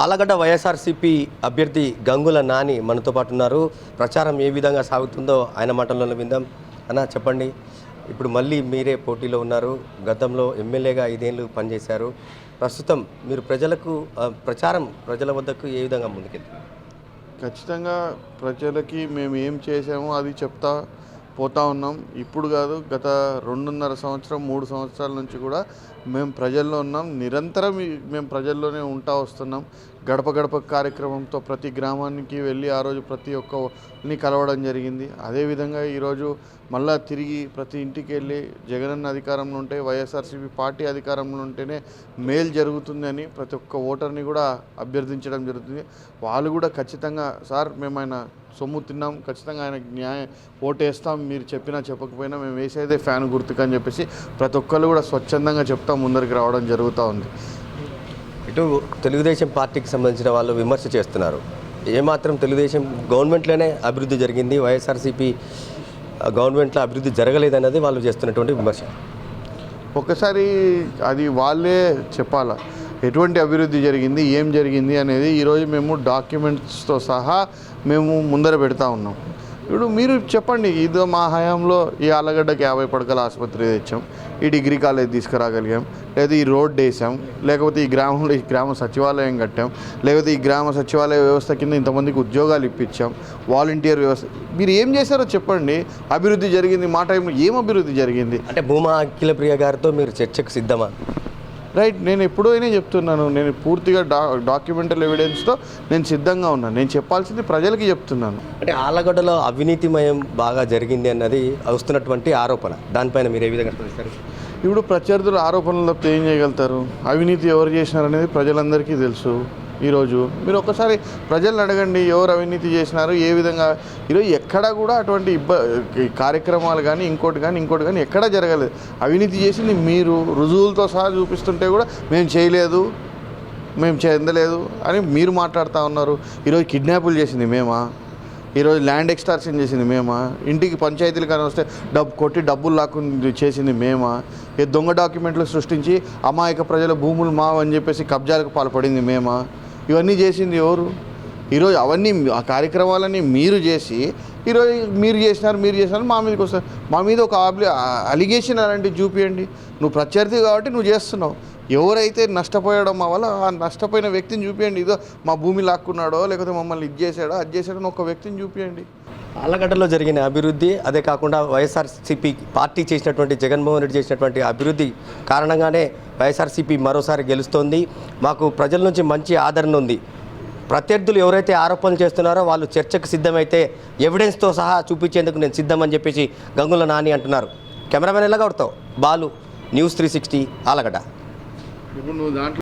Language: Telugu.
ఆలగడ్డ వైఎస్ఆర్సీపీ అభ్యర్థి గంగుల నాని మనతో పాటు ఉన్నారు. ప్రచారం ఏ విధంగా సాగుతుందో ఆయన మాటల్లోనే విందాం. అన్న చెప్పండి, ఇప్పుడు మళ్ళీ మీరే పోటీలో ఉన్నారు. గతంలో ఎమ్మెల్యేగా 5 ఏళ్ళు పనిచేశారు. ప్రస్తుతం మీరు ప్రజల వద్దకు ఏ విధంగా ముందుకెళ్తారు? ఖచ్చితంగా ప్రజలకి మేము ఏం చేసామో అది చెప్తా పోతా ఉన్నాం. ఇప్పుడు కాదు, గత 2.5 సంవత్సరం 3 సంవత్సరాల నుంచి కూడా మేము ప్రజల్లో ఉన్నాం. నిరంతరం మేము ప్రజల్లోనే ఉంటా వస్తున్నాం. గడప గడప కార్యక్రమంతో ప్రతి గ్రామానికి వెళ్ళి ఆ రోజు ప్రతి ఒక్కరిని కలవడం జరిగింది. అదేవిధంగా ఈరోజు మళ్ళా తిరిగి ప్రతి ఇంటికి వెళ్ళి జగనన్న అధికారంలో ఉంటే, వైఎస్ఆర్సీపీ పార్టీ అధికారంలో ఉంటేనే మేలు జరుగుతుంది అని ప్రతి ఒక్క ఓటర్ని కూడా అభ్యర్థించడం జరుగుతుంది. వాళ్ళు కూడా ఖచ్చితంగా సార్ మేము ఆయన సొమ్ము తిన్నాం, ఖచ్చితంగా ఆయన ఓటేస్తాం, మీరు చెప్పినా చెప్పకపోయినా మేము వేసేదే ఫ్యాన్ గుర్తుకు అని చెప్పేసి ప్రతి ఒక్కళ్ళు కూడా స్వచ్ఛందంగా చెప్తా ముందరికి రావడం జరుగుతూ ఉంది. ఇటు తెలుగుదేశం పార్టీకి సంబంధించిన వాళ్ళు విమర్శ చేస్తున్నారు. ఏమాత్రం తెలుగుదేశం గవర్నమెంట్లోనే అభివృద్ధి జరిగింది, వైఎస్ఆర్సీపీ గవర్నమెంట్లో అభివృద్ధి జరగలేదన్నది వాళ్ళు చేస్తున్నటువంటి విమర్శ. ఒక్కసారి అది వాళ్ళే చెప్పాలా ఎటువంటి అభివృద్ధి జరిగింది, ఏం జరిగింది అనేది ఈరోజు మేము డాక్యుమెంట్స్తో సహా మేము ముందర పెడతా ఉన్నాం. ఇప్పుడు మీరు చెప్పండి, ఇదో మా హయాంలో ఈ ఆలగడ్డకి 50 పడకల ఆసుపత్రి తెచ్చాం, ఈ డిగ్రీ కాలేజ్ తీసుకురాగలిగాం, లేదా ఈ రోడ్ వేసాం, లేకపోతే ఈ గ్రామంలో ఈ గ్రామ సచివాలయం కట్టాం, లేకపోతే ఈ గ్రామ సచివాలయ వ్యవస్థ కింద ఇంతమందికి ఉద్యోగాలు ఇప్పించాం, వాలంటీర్ వ్యవస్థ. మీరు ఏం చేశారో చెప్పండి. అభివృద్ధి జరిగింది మా టైంలో ఏం అభివృద్ధి జరిగింది అంటే భూమా అఖిలప్రియ గారితో మీరు చర్చకు సిద్ధమా? రైట్, నేను ఎప్పుడైనా చెప్తున్నాను, నేను పూర్తిగా డాక్యుమెంటల్ ఎవిడెన్స్తో నేను సిద్ధంగా ఉన్నాను. నేను చెప్పాల్సింది ప్రజలకి చెప్తున్నాను. అంటే ఆలగడ్డలో అవినీతిమయం బాగా జరిగింది అన్నది వస్తున్నటువంటి ఆరోపణ, దానిపైన మీరు ఏ విధంగా స్పందిస్తారు? ఇప్పుడు ప్రత్యర్థులు ఆరోపణలు తప్పితే ఏం చేయగలుగుతారు? అవినీతి ఎవరు చేసినారనేది ప్రజలందరికీ తెలుసు. ఈరోజు మీరు ఒకసారి ప్రజలను అడగండి, ఎవరు అవినీతి చేసినారు, ఏ విధంగా. ఈరోజు ఎక్కడా కూడా అటువంటి కార్యక్రమాలు కానీ ఇంకోటి కానీ ఎక్కడా జరగలేదు. అవినీతి చేసింది మీరు రుజువులతో సహా చూపిస్తుంటే కూడా మేము చేయలేదు, మేము చెందలేదు అని మీరు మాట్లాడుతూ ఉన్నారు. ఈరోజు కిడ్నాపులు చేసింది మేమా? ఈరోజు ల్యాండ్ ఎక్స్టార్షన్ చేసింది మేమా? ఇంటికి పంచాయతీలు కానీ వస్తే కొట్టి డబ్బులు లాక్కుని చేసింది మేమా? ఈ దొంగ డాక్యుమెంట్లు సృష్టించి అమాయక ప్రజల భూములు మావని చెప్పేసి కబ్జాలకు పాల్పడింది మేమా? ఇవన్నీ చేసింది ఎవరు? ఈరోజు అవన్నీ ఆ కార్యక్రమాలన్నీ మీరు చేసి ఈరోజు మీరు చేసినారు మా మీదకి వస్తారు. మా మీద ఒక అలిగేషన్ అలాంటివి చూపియండి. నువ్వు ప్రత్యర్థి కాబట్టి నువ్వు చేస్తున్నావు. ఎవరైతే నష్టపోయడం వల్ల ఆ నష్టపోయిన వ్యక్తిని చూపించండి. ఇదో మా భూమి లాక్కున్నాడో లేకపోతే మమ్మల్ని అది చేశాడో ఒక వ్యక్తిని చూపించండి. ఆలగడ్డలో జరిగిన అభివృద్ధి, అదే కాకుండా వైఎస్ఆర్సీపీ పార్టీ చేసినటువంటి జగన్మోహన్ రెడ్డి చేసినటువంటి అభివృద్ధి కారణంగానే వైఎస్ఆర్సీపీ మరోసారి గెలుస్తోంది. మాకు ప్రజల నుంచి మంచి ఆదరణ ఉంది. ప్రత్యర్థులు ఎవరైతే ఆరోపణలు చేస్తున్నారో వాళ్ళు చర్చకు సిద్ధమైతే ఎవిడెన్స్తో సహా చూపించేందుకు నేను సిద్ధమని చెప్పేసి గంగుల నాని అంటున్నారు. కెమెరామెన్ ఎల్లగౌడ్తో బాలు, న్యూస్ 360 ఆలగడ్డ. ఇప్పుడు నువ్వు దాంట్లో